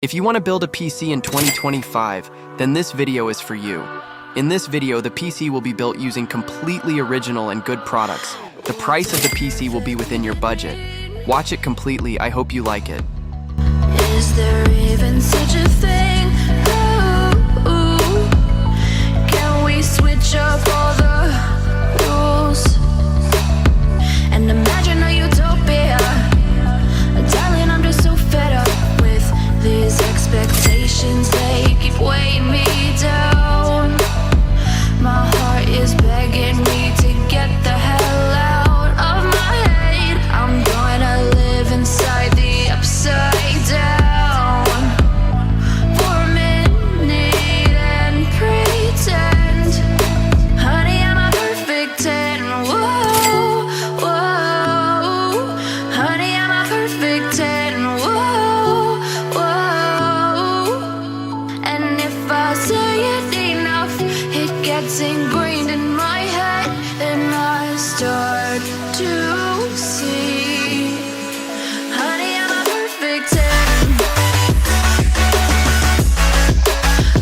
If you want to build a PC in 2025, then this video is for you. In this video, the PC will be built using completely original and good products. The price of the PC will be within your budget. Watch it completely, I hope you like it. Is there even such a thing? Ooh, can we switch up all the rules and imagine a utopia? Darling, I'm just so fed up with these expectations. They keep weighing me down. My heart is begging me to get the hell out of my head. I'm gonna live inside the upside down for a minute and pretend, honey, I'm a perfect 10. Whoa, whoa, honey, I'm a perfect 10. Whoa, whoa, and if I say it enough, it gets ingrained in my head, and I start to see, honey, I'm a perfect 10.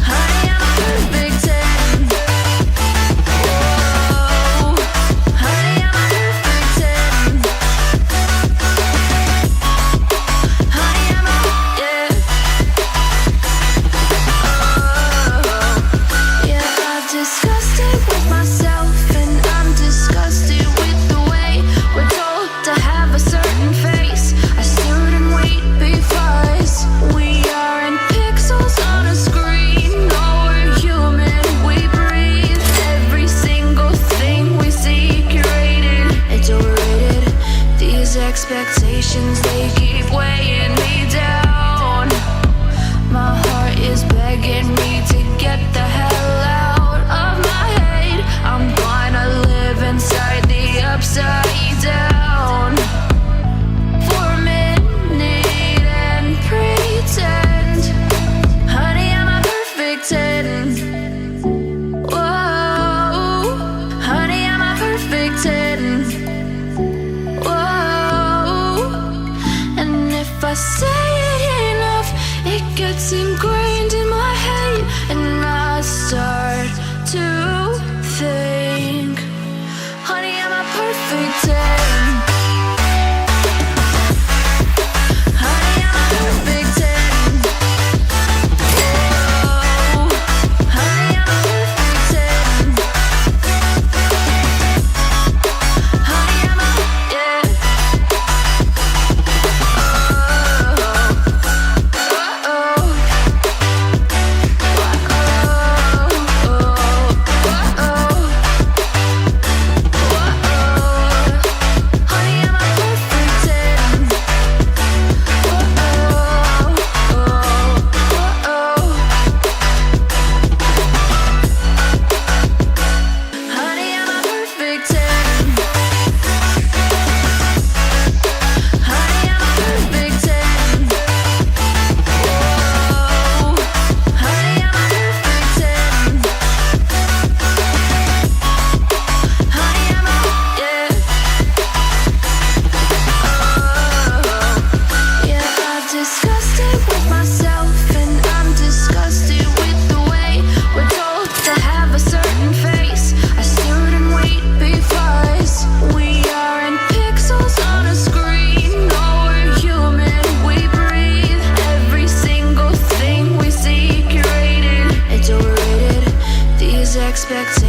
Honey, I'm a perfect 10. Whoa, honey, I'm a perfect 10. Honey, I'm a, yeah. Oh, yeah, I've discussed it with myself, and I'm disgusted with the way we're told to have a certain face, a certain weight, because we aren't pixels on a screen. No, we're human, we breathe. Every single thing we see curated, it's overrated. These expectations, they keep weighing me down. My heart is begging me to get the hell out of my head. I'm gonna live inside the upside down for a minute and pretend, honey, I'm a perfect 10. Whoa, honey, I'm a perfect 10. Whoa, and if I say it enough, it gets ingrained in my head, and I start to think, honey, I'm a perfect 10. Honey, I'm a perfect 10. Whoa, honey, I'm a perfect 10. Honey, I'm a, yeah. Expect